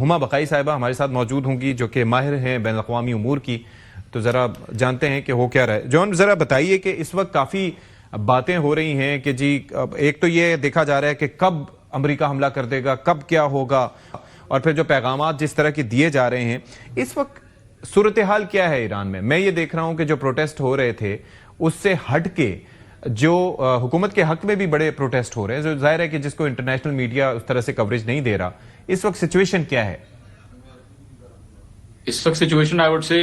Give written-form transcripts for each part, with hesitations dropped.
ہما بقائی صاحبہ ہمارے ساتھ موجود ہوں گی جو کہ ماہر ہیں بین الاقوامی امور کی، تو ذرا جانتے ہیں کہ ہو کیا رہا ہے۔ جون ذرا بتائیے کہ اس وقت کافی باتیں ہو رہی ہیں کہ جی ایک تو یہ دیکھا جا رہا ہے کہ کب امریکہ حملہ کر دے گا، کب کیا ہوگا، اور پھر جو پیغامات جس طرح کی دیے جا رہے ہیں، اس وقت صورتحال کیا ہے ایران میں؟ میں یہ دیکھ رہا ہوں کہ جو پروٹیسٹ ہو رہے تھے اس سے ہٹ کے جو حکومت کے حق میں بھی بڑے پروٹیسٹ ہو رہے ہیں، جو ظاہر ہے کہ جس کو انٹرنیشنل میڈیا اس طرح سے کوریج نہیں دے رہا، اس وقت سچویشن کیا ہے؟ اس وقت سچویشن آئی وڈ سے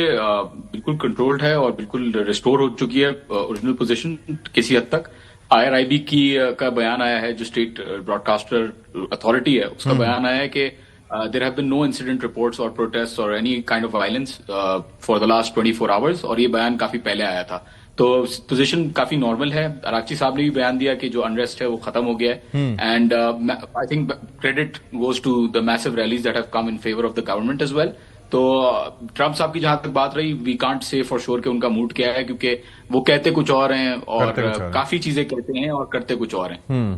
بالکل کنٹرولڈ ہے اور بالکل ریسٹور ہو چکی ہے اوریجنل پوزیشن کسی حد تک۔ IRIB کا بیان آیا ہے، جو اسٹیٹ براڈ کاسٹر اتھارٹی ہے، اس کا بیان آیا ہے کہ there have been no incident reports or protests or any kind of violence for the last 24 hours، اور یہ بیان کافی پہلے آیا تھا، تو پوزیشن کافی نارمل ہے۔ اراغچی صاحب نے بھی بیان دیا کہ جو انریسٹ ہے وہ ختم ہو گیا ہے، and I think credit goes to the measure release that have come in favour of the government as well. تو ٹرمپ صاحب کی جہاں تک بات رہی، we can't say for sure کہ ان کا موڈ کیا ہے، کیونکہ وہ کہتے کچھ اور ہیں اور کافی چیزیں کہتے ہیں اور کرتے کچھ اور ہیں۔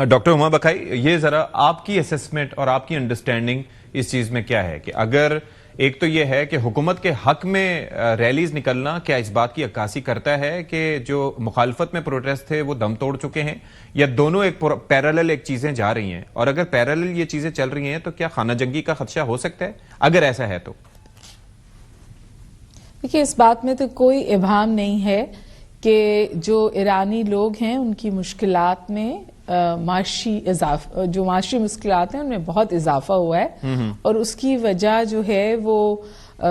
ڈاکٹر ہما بقائی، یہ ذرا آپ کی اسیسمنٹ اور آپ کی انڈرسٹینڈنگ اس چیز میں کیا ہے کہ اگر ایک تو یہ ہے کہ حکومت کے حق میں ریلیز نکلنا کیا اس بات کی عکاسی کرتا ہے کہ جو مخالفت میں پروٹیسٹ تھے وہ دم توڑ چکے ہیں، یا دونوں ایک پیرالل ایک چیزیں جا رہی ہیں؟ اور اگر پیرالل یہ چیزیں چل رہی ہیں تو کیا خانہ جنگی کا خدشہ ہو سکتا ہے اگر ایسا ہے تو؟ دیکھیے، اس بات میں تو کوئی ابہام نہیں ہے کہ جو ایرانی لوگ ہیں ان کی مشکلات میں جو معاشی مشکلات ہیں ان میں بہت اضافہ ہوا ہے، اور اس کی وجہ جو ہے وہ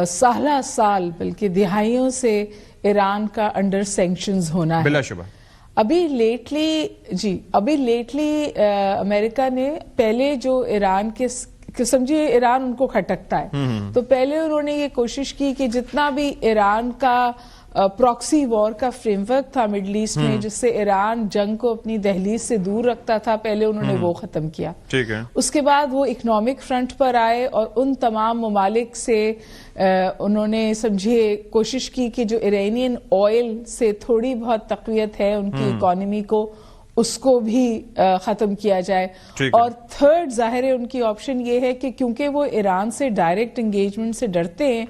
سالہ سال بلکہ دہائیوں سے ایران کا انڈر سینکشنز ہونا ہے۔ بلا شبہ ابھی لیٹلی امریکہ نے پہلے جو ایران کے سمجھیے ایران ان کو کھٹکتا ہے، تو پہلے انہوں نے یہ کوشش کی کہ جتنا بھی ایران کا پراکسی وار کا فریم ورک تھا مڈل ایسٹ میں، جس سے ایران جنگ کو اپنی دہلیز سے دور رکھتا تھا، پہلے انہوں نے وہ ختم کیا۔ ٹھیک ہے، اس کے بعد وہ اکنامک فرنٹ پر آئے اور ان تمام ممالک سے انہوں نے سمجھیے کوشش کی کہ جو ایرانین آئل سے تھوڑی بہت تقویت ہے ان کی اکانومی کو، اس کو بھی ختم کیا جائے۔ اور تھرڈ ظاہر ہے ان کی آپشن یہ ہے کہ کیونکہ وہ ایران سے ڈائریکٹ انگیجمنٹ سے ڈرتے ہیں،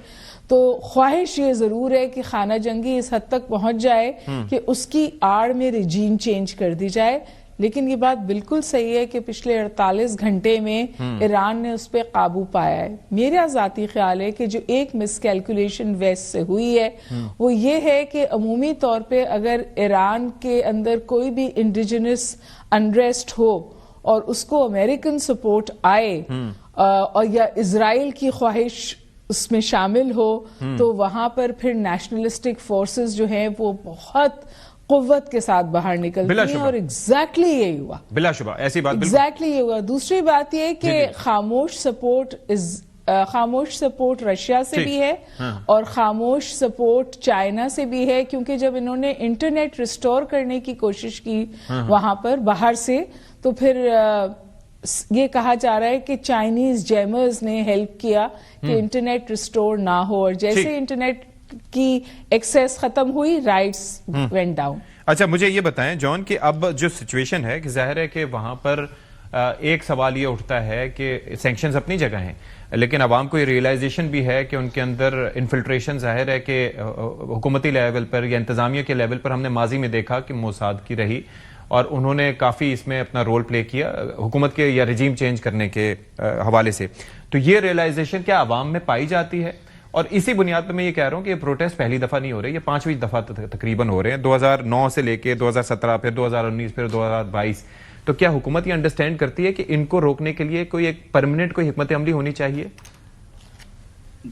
تو خواہش یہ ضرور ہے کہ خانہ جنگی اس حد تک پہنچ جائے کہ اس کی آڑ میں رجیم چینج کر دی جائے۔ لیکن یہ بات بالکل صحیح ہے کہ پچھلے 48 گھنٹے میں ایران نے اس پہ قابو پایا ہے۔ میرا ذاتی خیال ہے کہ جو ایک مس کیلکولیشن ویسٹ سے ہوئی ہے وہ یہ ہے کہ عمومی طور پہ اگر ایران کے اندر کوئی بھی انڈیجنس انریسٹ ہو اور اس کو امریکن سپورٹ آئے اور یا اسرائیل کی خواہش اس میں شامل ہو، تو وہاں پر پھر نیشنلسٹک فورسز جو ہیں وہ بہت قوت کے ساتھ باہر نکلتی ہیں، اور ایگزیکٹلی یہی ہوا۔ بلا شبہ ایسی بات ایگزیکٹلی یہ ہوا۔ دوسری بات یہ کہ خاموش سپورٹ رشیا سے بھی ہے اور خاموش سپورٹ چائنا سے بھی ہے، کیونکہ جب انہوں نے انٹرنیٹ ریسٹور کرنے کی کوشش کی وہاں پر باہر سے، تو پھر یہ کہا جا رہا ہے کہ چائنیز جیمرز نے ہیلپ کیا کہ انٹرنیٹ ریسٹور نہ ہو، اور جیسے انٹرنیٹ کی ایکسیس ختم ہوئی، رائٹس وینٹ ڈاؤن۔ اچھا، مجھے یہ بتائیں جان کہ اب جو سچویشن ہے کہ ظاہر ہے کہ وہاں پر ایک سوال یہ اٹھتا ہے کہ سینکشنز اپنی جگہ ہیں، لیکن عوام کو یہ ریئلائزیشن بھی ہے کہ ان کے اندر انفلٹریشن ظاہر ہے کہ حکومتی لیول پر یا انتظامیہ کے لیول پر ہم نے ماضی میں دیکھا کہ موساد کی رہی، اور انہوں نے کافی اس میں اپنا رول پلے کیا حکومت کے یا رجیم چینج کرنے کے حوالے سے۔ تو یہ ریئلائزیشن کیا عوام میں پائی جاتی ہے؟ اور اسی بنیاد پہ میں یہ کہہ رہا ہوں کہ یہ پروٹیسٹ پہلی دفعہ نہیں ہو رہے، یہ 5ویں دفعہ تقریباً ہو رہے ہیں، 2009 سے لے کے 2017، پھر 2019، پھر 2022۔ تو کیا حکومت یہ انڈرسٹینڈ کرتی ہے کہ ان کو روکنے کے لیے کوئی ایک پرماننٹ کوئی حکمت عملی ہونی چاہیے؟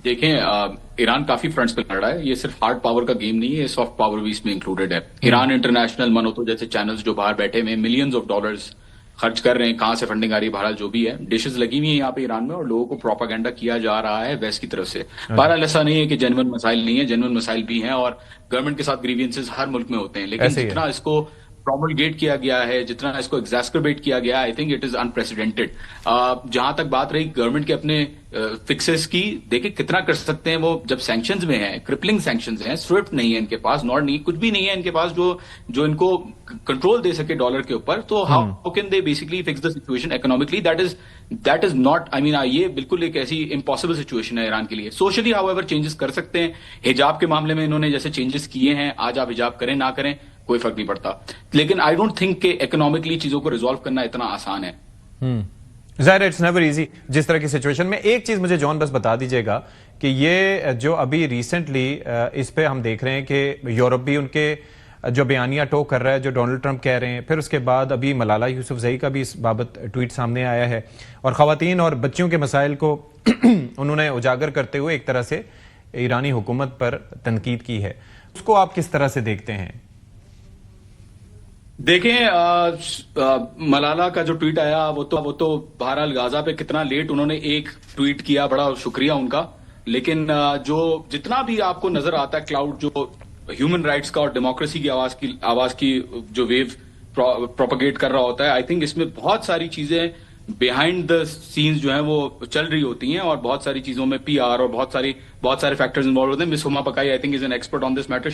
دیکھیں، ایران کافی فرنٹس پہ لڑ رہا ہے، یہ صرف ہارڈ پاور کا گیم نہیں ہے، سافٹ پاور بھی اس میں انکلوڈیڈ ہے۔ ایران انٹرنیشنل منوتو جیسے چینلز جو باہر بیٹھے ہوئے ملینز آف ڈالرز خرچ کر رہے ہیں، کہاں سے فنڈنگ آ رہی ہے، بہرحال جو بھی ہے، ڈشز لگی ہوئی ہیں یہاں پہ ایران میں، اور لوگوں کو پروپاگینڈا کیا جا رہا ہے ویسٹ کی طرف سے۔ بہرحال ایسا نہیں ہے کہ جینوئن مسائل نہیں ہیں، جینوئن مسائل بھی ہیں، اور گورنمنٹ کے ساتھ گریوینسز ہر ملک میں ہوتے ہیں، لیکن جتنا اس کو پروملگیٹ کیا گیا ہے، جتنا اس کو ایگزاسپریٹ کیا گیا ہے، I think it is unprecedented. جہاں تک بات رہی گورنمنٹ کے اپنے فکسز کی، دیکھیں کتنا کر سکتے ہیں وہ جب سینکشنز میں ہیں، کرپلنگ سینکشنز ہیں، سوئفٹ نہیں ہے ان کے پاس، نار نہیں، کچھ بھی نہیں ہے ان کے پاس جو ان کو کنٹرول دے سکے ڈالر کے اوپر، تو how can they basically fix the situation economically? That is that is not, I mean یہ بالکل ایک ایسی امپاسبل سچویشن ہے ایران کے لیے. سوشلی ہاؤ ایور چینجز کر سکتے ہیں, حجاب کے معاملے میں انہوں نے جیسے چینجز کیے ہیں, آج آپ حجاب کریں نہ کریں کوئی فرق نہیں پڑتا, لیکن آئی ڈونٹ تھنک کہ اکنامکلی چیزوں کو ریزالو کرنا اتنا آسان ہے. ظاہر اٹس نیور ایزی جس طرح کی سچویشن میں. ایک چیز مجھے جان بس بتا دیجیے گا کہ یہ جو ابھی ریسنٹلی اس پہ ہم دیکھ رہے ہیں کہ یورپ بھی ان کے جو بیانیہ ٹو کر رہا ہے جو ڈونلڈ ٹرمپ کہہ رہے ہیں, پھر اس کے بعد ابھی ملالہ یوسفزئی کا بھی اس بابت ٹویٹ سامنے آیا ہے, اور خواتین اور بچیوں کے مسائل کو انہوں نے اجاگر کرتے ہوئے ایک طرح سے ایرانی حکومت پر تنقید کی ہے. اس کو آپ کس طرح سے دیکھتے ہیں؟ دیکھیں ملالہ کا جو ٹویٹ آیا وہ تو بہرحال غازہ پہ کتنا لیٹ انہوں نے ایک ٹویٹ کیا, بڑا شکریہ ان کا, لیکن جو جتنا بھی آپ کو نظر آتا ہے کلاؤڈ جو ہیومن رائٹس کا اور ڈیموکریسی کی آواز کی جو ویو پروپیگیٹ کر رہا ہوتا ہے, آئی تھنک اس میں بہت ساری چیزیں بیہائنڈ دا سینز جو ہیں وہ چل رہی ہوتی ہیں, اور بہت ساری چیزوں میں پی آر اور بہت سارے فیکٹرز انوالو ہوتے ہیں. Miss Huma Baqai I think is an expert on this matter,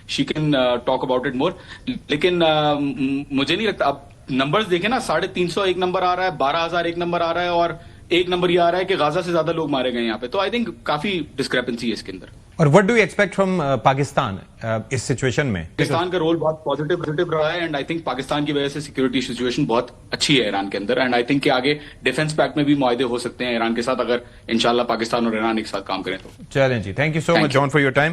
she can talk about it more. لیکن مجھے نہیں لگتا, اب نمبرز دیکھیں نا, 350 ایک نمبر آ رہا ہے, 12,000 ایک نمبر آ رہا ہے, اور ایک نمبر یہ آ رہا ہے کہ غازہ سے زیادہ لوگ مارے گئے یہاں پہ. تو آئی تھنک کافی ڈسکریپنسی ہے اس کے اندر. اور what do you expect from Pakistan اس سچویشن میں؟ پاکستان کا رول بہت پازیٹیو رہا ہے, اینڈ آئی تھنک پاکستان کی وجہ سے سیکورٹی سچویشن بہت اچھی ہے ایران کے اندر, اینڈ آئی تھنک کہ آگے ڈیفنس پیکٹ میں بھی معاہدے ہو سکتے ہیں ایران کے ساتھ اگر انشاءاللہ پاکستان اور ایران ایک ساتھ کام کریں تو. چلیں جی, تھینک یو سو مچ جان فار یور ٹائم.